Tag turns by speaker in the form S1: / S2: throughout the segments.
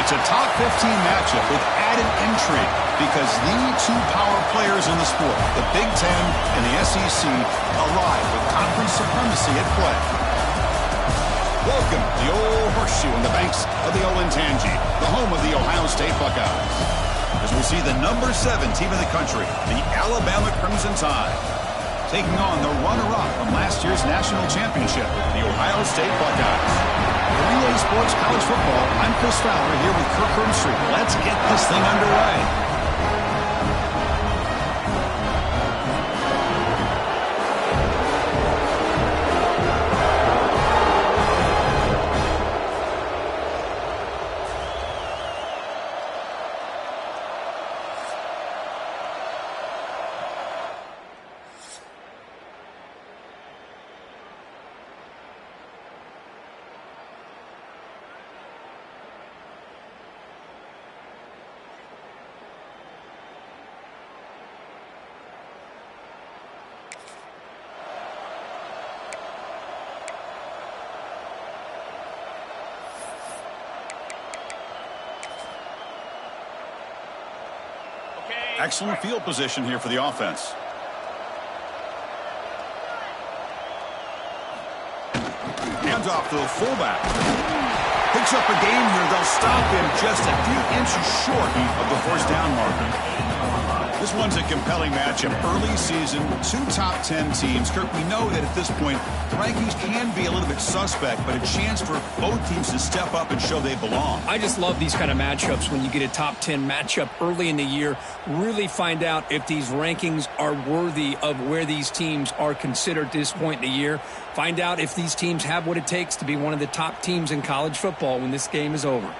S1: It's a top 15 matchup with added intrigue because the two power players in the sport, the Big Ten and the SEC, alive with conference supremacy at play. Welcome to the old horseshoe on the banks of the Olentangy, the home of the Ohio State Buckeyes. As we see the number 7 team in the country, the Alabama Crimson Tide, taking on the runner-up from last year's national championship, the Ohio State Buckeyes. For Relay Sports College Football, I'm Chris Fowler here with Kirk Herbstreit. Let's get this thing underway. Excellent field position here for the offense. Hands off to the fullback. Picks up a gain here. They'll stop him just a few inches short of the first down marker. This one's a compelling matchup. Early season, 2 top 10 teams. Kirk, we know that at this point, the rankings can be a little bit suspect, but a chance for both teams to step up and show they belong.
S2: I just love these kind of matchups when you get a top 10 matchup early in the year. Really find out if these rankings are worthy of where these teams are considered at this point in the year. Find out if these teams have what it takes to be one of the top teams in college football when this game is over.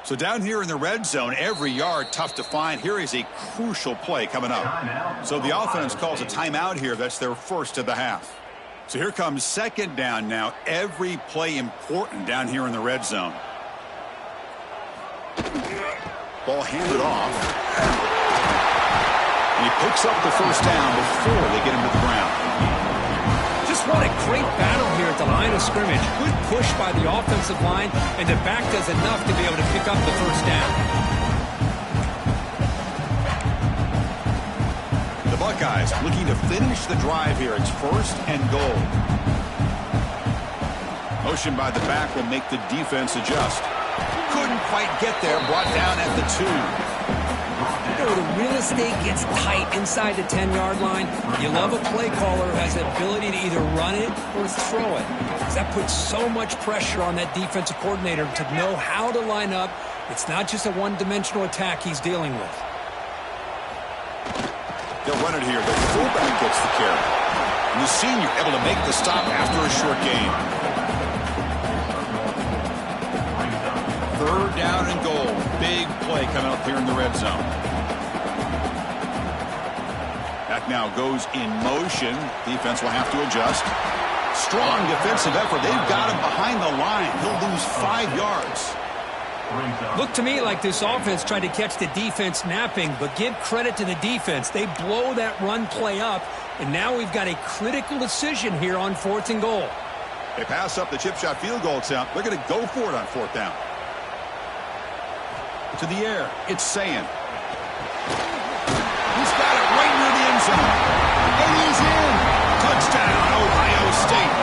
S1: So down here in the red zone, every yard tough to find. Here is a crucial play coming up. So the offense calls a timeout here. That's their first of the half. So here comes second down now. Every play important down here in the red zone. Ball handed off. And he picks up the first down before they get him to the ground.
S2: What a great battle here at the line of scrimmage. Good push by the offensive line, and the back does enough to be able to pick up the first down.
S1: The Buckeyes looking to finish the drive here. It's first and goal. Motion by the back will make the defense adjust. Couldn't quite get there. Brought down at the 2.
S2: You know, the real estate gets tight inside the 10-yard line. You love a play caller who has the ability to either run it or throw it. Because that puts so much pressure on that defensive coordinator to know how to line up. It's not just a one-dimensional attack he's dealing with.
S1: They'll run it here. The fullback gets the carry. And the senior able to make the stop after a short gain. Third down and goal. Big play coming up here in the red zone. Back now goes in motion. Defense will have to adjust. Strong defensive effort. They've got him behind the line. He'll lose 5 yards.
S2: Looked to me like this offense tried to catch the defense napping, but give credit to the defense. They blow that run play up, and now we've got a critical decision here on 4th and goal.
S1: They pass up the chip shot field goal attempt. They're going to go for it on 4th down. To the air, it's Sayin. He's got it right near the end zone. And he's in. Touchdown, Ohio State.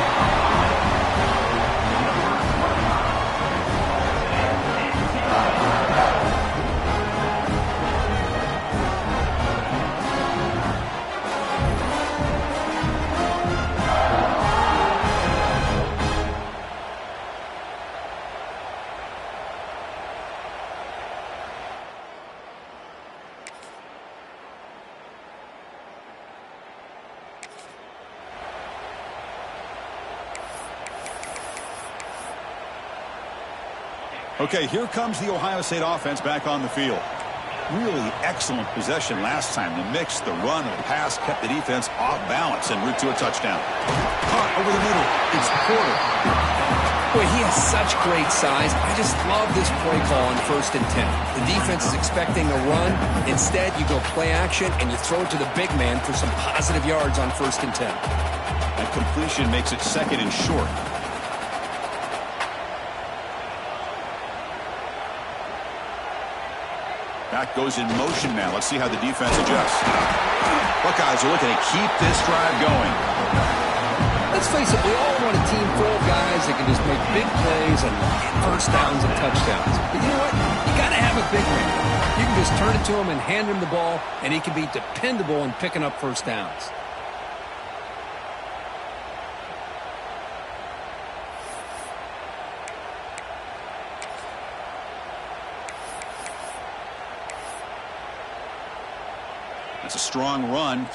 S1: Okay, here comes the Ohio State offense back on the field. Really excellent possession last time. The mix, the run, and the pass kept the defense off balance en route to a touchdown. Caught over the middle. It's Porter.
S2: Boy, he has such great size. I just love this play call on 1st and 10. The defense is expecting a run. Instead, you go play action, and you throw it to the big man for some positive yards on 1st and 10.
S1: That completion makes it 2nd and short. Back goes in motion now. Let's see how the defense adjusts. Buckeyes are looking to keep this drive going.
S2: Let's face it, we all want a team full of guys that can just make big plays and get first downs and touchdowns. But you know what? You got to have a big man. You can just turn it to him and hand him the ball, and he can be dependable in picking up first downs.
S1: That's a strong run.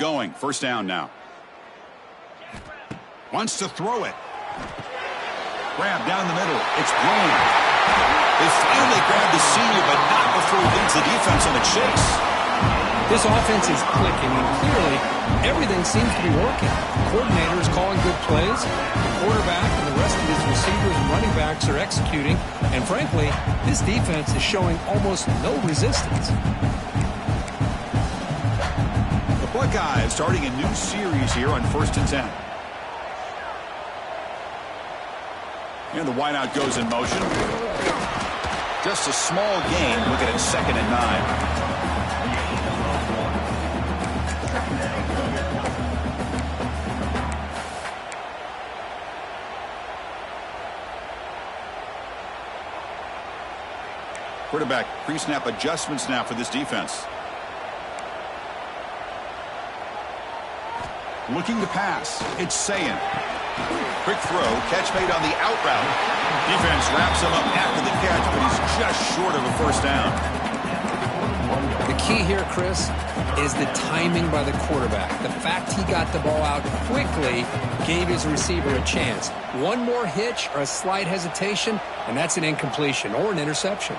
S1: Going. 1st down now. Wants to throw it. Grab down the middle. It's blown. They finally grabbed the senior, but not before he leads the defense on the chase.
S2: This offense is clicking, and clearly everything seems to be working. The coordinator is calling good plays. The quarterback and the rest of his receivers and running backs are executing. And frankly, this defense is showing almost no resistance.
S1: Buckeyes starting a new series here on 1st and 10. And the wideout goes in motion. Just a small gain. Looking at 2nd and 9. Quarterback pre-snap adjustments now for this defense. Looking to pass. It's Sayin. Quick throw. Catch made on the out route. Defense wraps him up after the catch, but he's just short of a 1st down.
S2: The key here, Chris, is the timing by the quarterback. The fact he got the ball out quickly gave his receiver a chance. One more hitch or a slight hesitation, and that's an incompletion or an interception.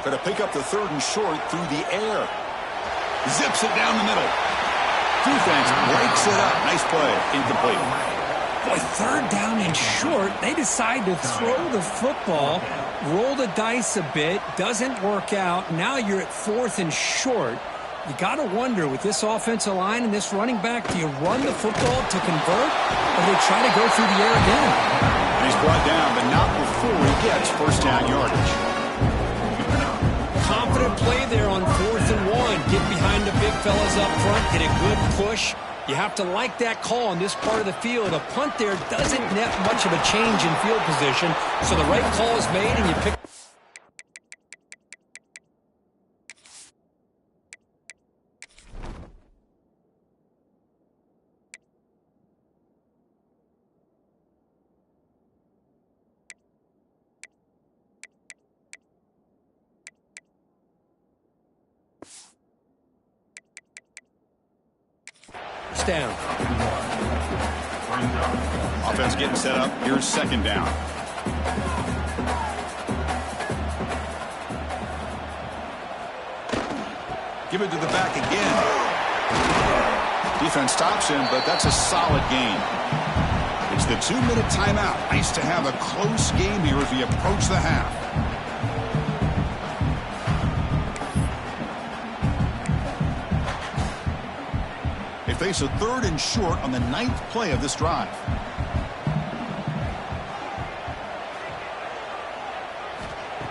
S1: Going to pick up the 3rd and short through the air. Zips it down the middle. Defense breaks it up. Nice play. Incomplete.
S2: Boy, 3rd down and short. They decide to throw the football, roll the dice a bit. Doesn't work out. Now you're at 4th and short. You got to wonder, with this offensive line and this running back, do you run the football to convert, or do they try to go through the air again?
S1: And he's brought down, but not before he gets first down yardage.
S2: Confident play there on 4th and 1. Get behind the big fellas up front. Get a good push. You have to like that call on this part of the field. A punt there doesn't net much of a change in field position, so the right call is made and you pick. Down.
S1: Offense getting set up. Here's 2nd down. Give it to the back again. Defense stops him, but that's a solid gain. It's the 2-minute timeout. Nice to have a close game here as we approach the half. Face a 3rd and short on the 9th play of this drive.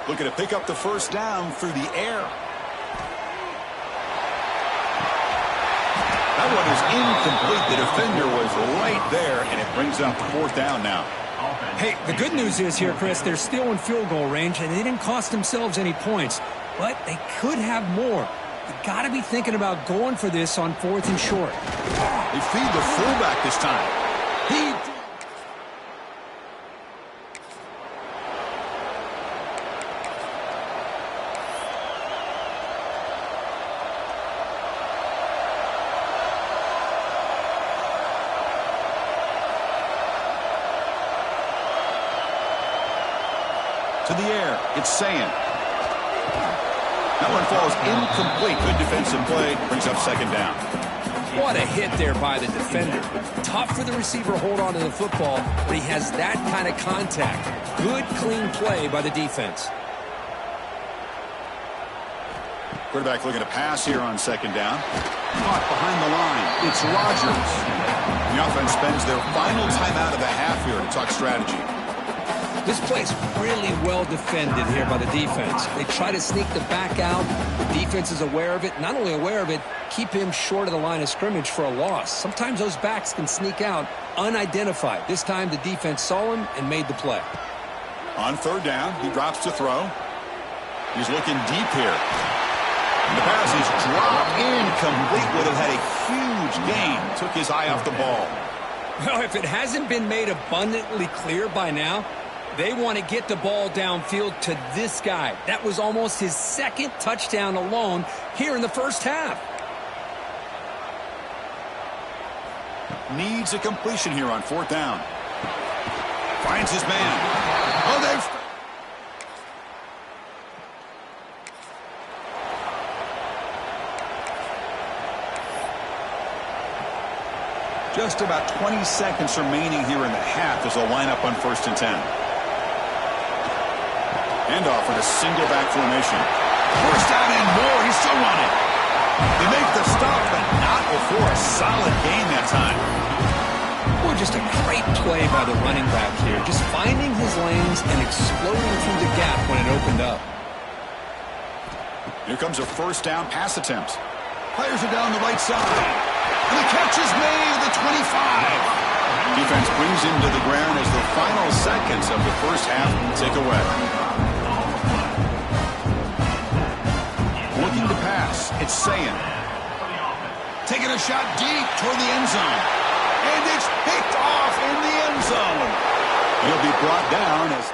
S1: Looking to pick up the first down through the air. That one is incomplete. The defender was right there, and it brings up 4th down now.
S2: Hey, the good news is here, Chris, they're still in field goal range, and they didn't cost themselves any points, but they could have more. You got to be thinking about going for this on 4th and short.
S1: They feed the fullback this time. To the air, it's Sayan. That one falls incomplete. Good defensive play. Brings up 2nd down.
S2: What a hit there by the defender. Tough for the receiver to hold on to the football, but he has that kind of contact. Good, clean play by the defense.
S1: Quarterback looking to pass here on 2nd down. Caught behind the line. It's Rodgers. The offense spends their final timeout of the half here to talk strategy.
S2: This play's really well defended here by the defense. They try to sneak the back out. The defense is aware of it. Not only aware of it, keep him short of the line of scrimmage for a loss. Sometimes those backs can sneak out unidentified. This time the defense saw him and made the play.
S1: On 3rd down, he drops to throw. He's looking deep here. And the pass is dropped incomplete. Would have had a huge gain. Took his eye off the ball.
S2: Well, if it hasn't been made abundantly clear by now, they want to get the ball downfield to this guy. That was almost his 2nd touchdown alone here in the first half.
S1: Needs a completion here on 4th down. Finds his man. Oh, they've... Just about 20 seconds remaining here in the half as they'll line up on 1st and 10. Handoff with a single back formation. First down and more. He's still running. They make the stop, but not before a solid gain that time.
S2: Boy, just a great play by the running back here. Just finding his lanes and exploding through the gap when it opened up.
S1: Here comes a first down pass attempt. Players are down the right side. And the catch is made at the 25. Defense brings him to the ground as the final seconds of the first half tick away. Looking to pass. It's Sayan. Taking a shot deep toward the end zone. And it's picked off in the end zone. He'll be brought down as...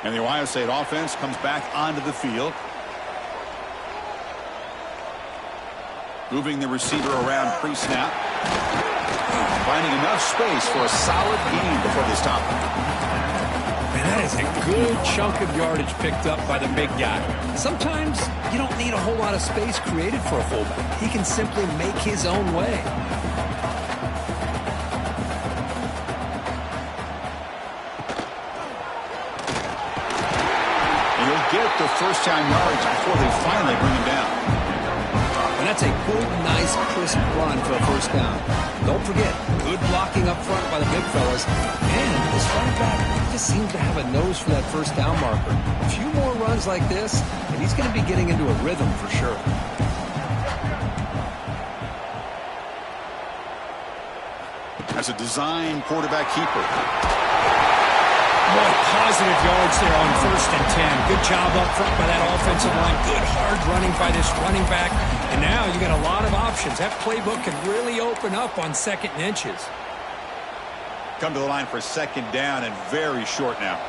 S1: And the Ohio State offense comes back onto the field. Moving the receiver around pre-snap. Finding enough space for a solid gain before they stop him.
S2: Man, that is a good chunk of yardage picked up by the big guy. Sometimes you don't need a whole lot of space created for a fullback. He can simply make his own way.
S1: And he'll get the first down yards before they finally bring him down.
S2: And that's a good, nice, crisp run for a first down. Don't forget, good blocking up front by the big fellas. And this running back just seems to have a nose for that first down marker. A few more runs like this, and he's going to be getting into a rhythm for sure.
S1: As a design quarterback keeper.
S2: Boy, positive yards there on 1st and 10. Good job up front by that offensive line. Good hard running by this running back. And now you got a lot of options. That playbook can really open up on 2nd and inches.
S1: Come to the line for 2nd down and very short now.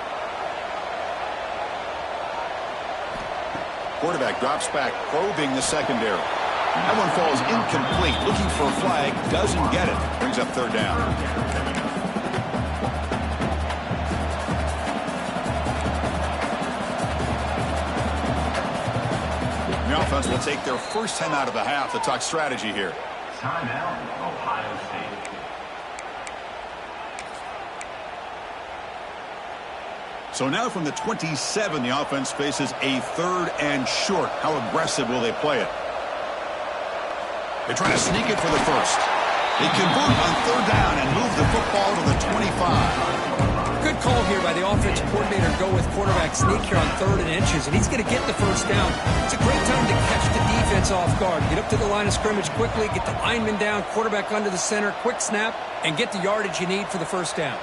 S1: Quarterback drops back, probing the secondary. That one falls incomplete. Looking for a flag, doesn't get it. Brings up 3rd down. The offense will take their first 10 out of the half to talk strategy here.
S3: Timeout, Ohio State.
S1: So now from the 27, the offense faces a 3rd and short. How aggressive will they play it? They try to sneak it for the first. They convert on 3rd down and move the football to the 25.
S2: Good call here by the offensive coordinator to go with quarterback sneak here on 3rd and inches, and he's going to get the first down. It's a great time to catch the defense off guard. Get up to the line of scrimmage quickly, get the lineman down, quarterback under the center, quick snap, and get the yardage you need for the first down.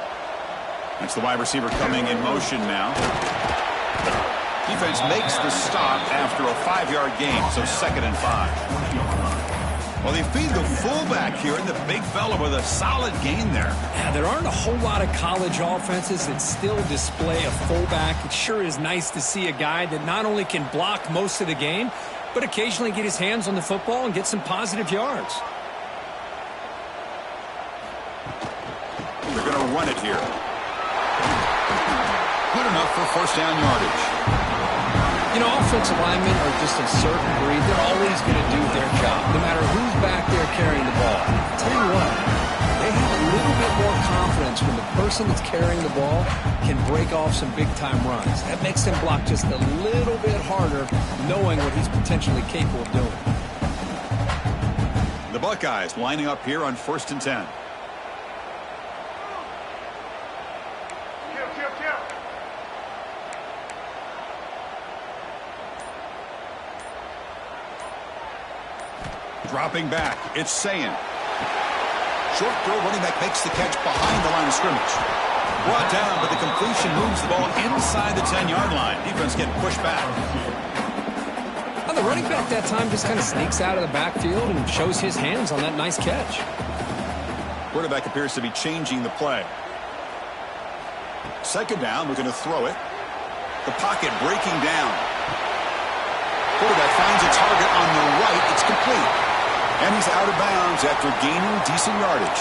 S1: That's the wide receiver coming in motion now. Defense makes the stop after a 5-yard gain, so 2nd and 5. Well, they feed the fullback here, and the big fella with a solid gain there.
S2: Yeah, there aren't a whole lot of college offenses that still display a fullback. It sure is nice to see a guy that not only can block most of the game, but occasionally get his hands on the football and get some positive yards.
S1: They're going to run it here. Good enough for first down yardage.
S2: You know, offensive linemen are just a certain breed. They're always going to do their job, no matter who's back there carrying the ball. I'll tell you what, they have a little bit more confidence when the person that's carrying the ball can break off some big-time runs. That makes them block just a little bit harder, knowing what he's potentially capable of doing.
S1: The Buckeyes lining up here on 1st and 10. Dropping back, it's Sayin. Short throw, running back makes the catch behind the line of scrimmage. Brought down, but the completion moves the ball inside the 10-yard line. Defense getting pushed back.
S2: Well, the running back that time just kind of sneaks out of the backfield and shows his hands on that nice catch.
S1: Quarterback appears to be changing the play. 2nd down, we're going to throw it. The pocket breaking down. Quarterback finds a target on the right. It's complete. And he's out of bounds after gaining decent yardage.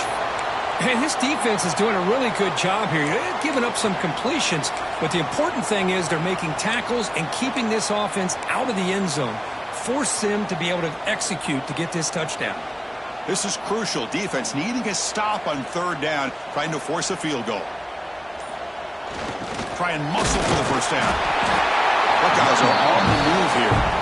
S2: And this defense is doing a really good job here. They're giving up some completions, but the important thing is they're making tackles and keeping this offense out of the end zone. Force them to be able to execute to get this touchdown.
S1: This is crucial. Defense needing a stop on 3rd down, trying to force a field goal. Try and muscle for the first down. Buckeyes are on the move here.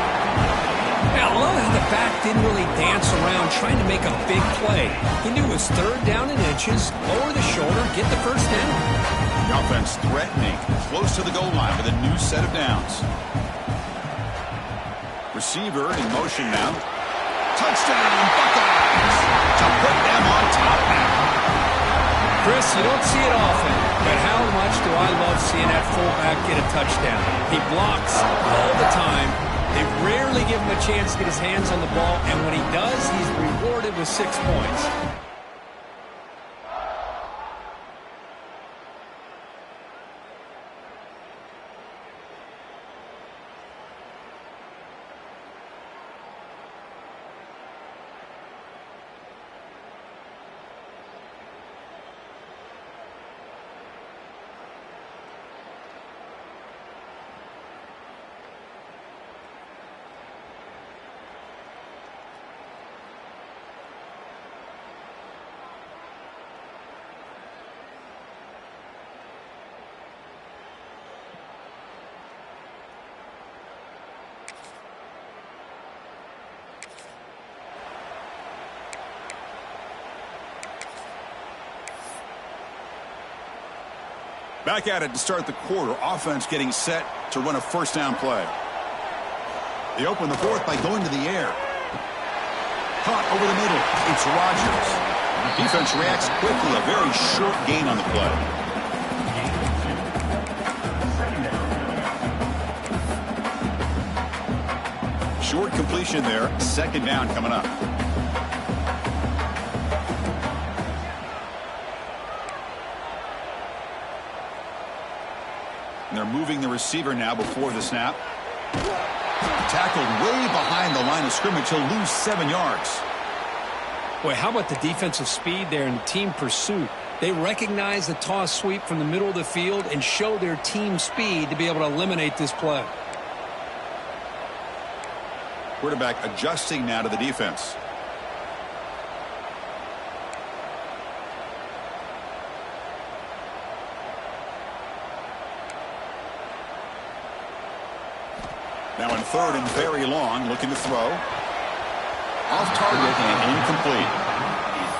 S2: I love how the back didn't really dance around trying to make a big play. He knew it was 3rd down and inches, lower the shoulder, get the first down.
S1: The offense threatening, close to the goal line with a new set of downs. Receiver in motion now. Touchdown, Buckeyes! To put them on top now.
S2: Chris, you don't see it often, but how much do I love seeing that fullback get a touchdown? He blocks all the time. They rarely give him a chance to get his hands on the ball, and when he does, he's rewarded with 6 points.
S1: Back at it to start the quarter. Offense getting set to run a first down play. They open the fourth by going to the air. Caught over the middle. It's Rodgers. Defense reacts quickly. A very short gain on the play. Short completion there. Second down coming up. And they're moving the receiver now before the snap. Tackled way behind the line of scrimmage. He'll lose 7 yards.
S2: Boy, how about the defensive speed there and team pursuit? They recognize the toss sweep from the middle of the field and show their team speed to be able to eliminate this play.
S1: Quarterback adjusting now to the defense. Now in third and very long, looking to throw. Off target and incomplete.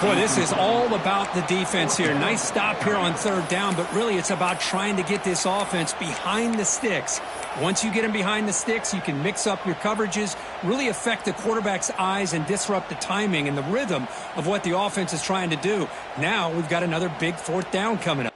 S2: Boy, this is all about the defense here. Nice stop here on third down, but really it's about trying to get this offense behind the sticks. Once you get them behind the sticks, you can mix up your coverages, really affect the quarterback's eyes and disrupt the timing and the rhythm of what the offense is trying to do. Now we've got another big fourth down coming up.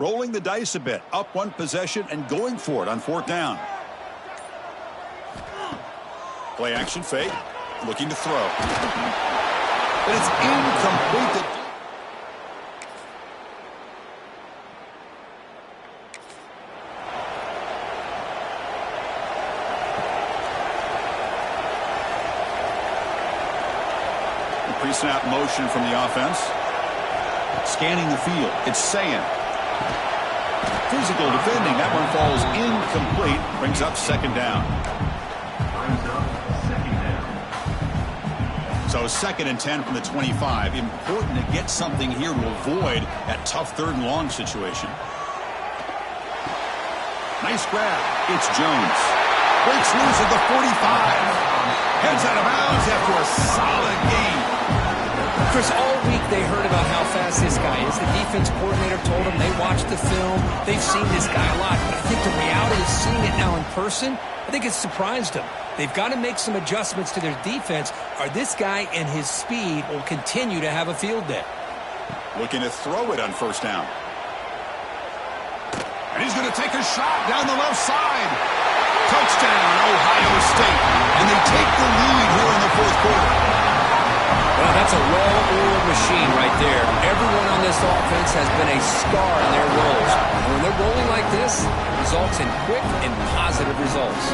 S1: Rolling the dice a bit, up one possession and going for it on fourth down. Play action fake, looking to throw. But it's incomplete. Pre-snap motion from the offense. Scanning the field. It's saying. Physical defending. That one falls incomplete. Brings up second down. So 2nd and 10 from the 25. Important to get something here to avoid that tough 3rd and long situation. Nice grab. It's Jones. Breaks loose at the 45. Heads out of bounds after a solid game.
S2: Chris, all week they heard about how fast this guy is. The defense coordinator told them they watched the film. They've seen this guy a lot. But I think the reality of seeing it now in person, I think it's surprised them. They've got to make some adjustments to their defense, or this guy and his speed will continue to have a field day.
S1: Looking to throw it on first down. And he's going to take a shot down the left side. Touchdown, Ohio State. And they take the lead here in the 4th quarter.
S2: Well, that's a well-oiled machine right there. Everyone on this offense has been a star in their roles. And when they're rolling like this, it results in quick and positive results.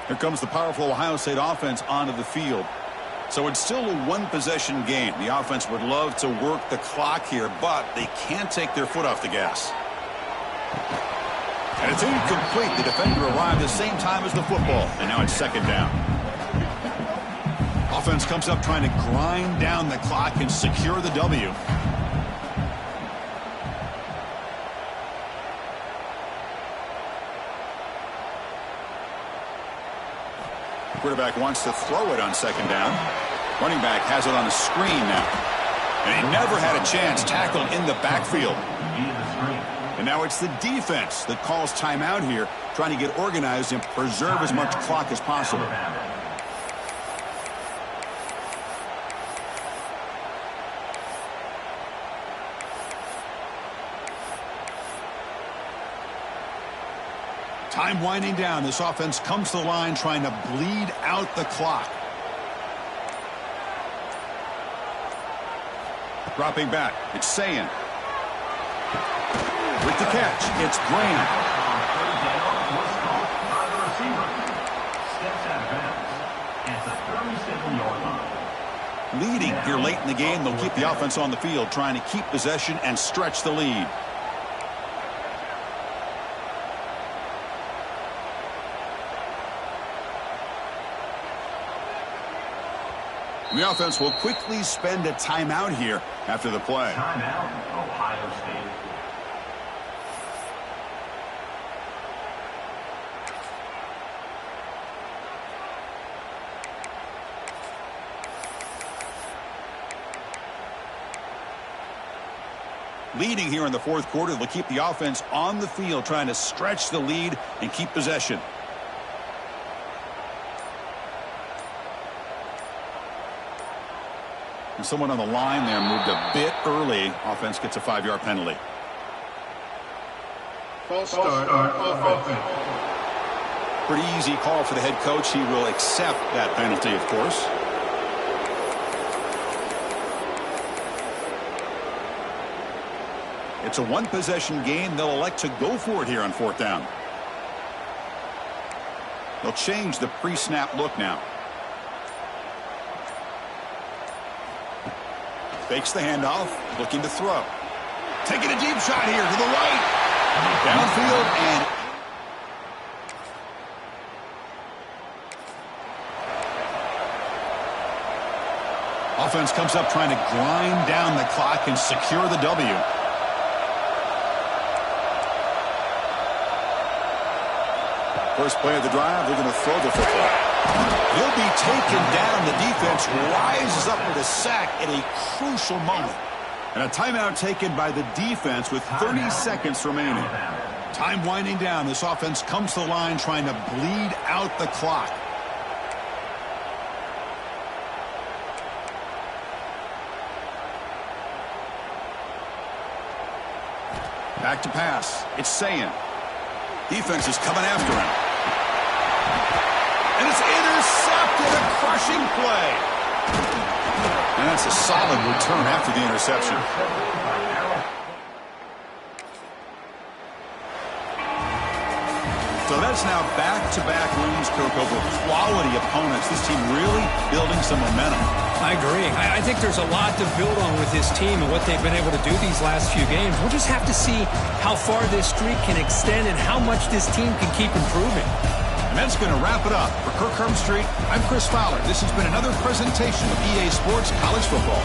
S1: Here comes the powerful Ohio State offense onto the field. So it's still a one-possession game. The offense would love to work the clock here, but they can't take their foot off the gas. And it's incomplete. The defender arrived the same time as the football, and now it's 2nd down. Offense comes up trying to grind down the clock and secure the W. Quarterback wants to throw it on 2nd down. Running back has it on the screen now. And he never had a chance tackled in the backfield. And now it's the defense that calls timeout here, trying to get organized and preserve as much clock as possible. Time winding down. This offense comes to the line trying to bleed out the clock. Dropping back. It's Sayin. With the catch, it's Graham. Leading here late in the game, they'll keep the offense on the field, trying to keep possession and stretch the lead. The offense will quickly spend a timeout here after the play.
S3: Timeout, Ohio State.
S1: Leading here in the 4th quarter, they'll keep the offense on the field, trying to stretch the lead and keep possession. And someone on the line there moved a bit early. Offense gets a 5-yard penalty.
S4: False start offense.
S1: Pretty easy call for the head coach. He will accept that penalty, of course. It's a one-possession game. They'll elect to go for it here on 4th down. They'll change the pre-snap look now. Fakes the handoff, looking to throw. Taking a deep shot here to the right. Downfield and... Offense comes up trying to grind down the clock and secure the W. First play of the drive, they're going to throw the football. He'll be taken down. The defense rises up with a sack at a crucial moment. And a timeout taken by the defense with 30 seconds remaining. Time winding down. This offense comes to the line trying to bleed out the clock. Back to pass. It's Sayan. Defense is coming after him. And it's intercepted. A crushing play. And that's a solid return after the interception. So that's now back-to-back wins, Kirk, over quality opponents. This team really building some momentum.
S2: I agree. I think there's a lot to build on with this team and what they've been able to do these last few games. We'll just have to see how far this streak can extend and how much this team can keep improving.
S1: And that's going to wrap it up. For Kirk Herbstreit, I'm Chris Fowler. This has been another presentation of EA Sports College Football.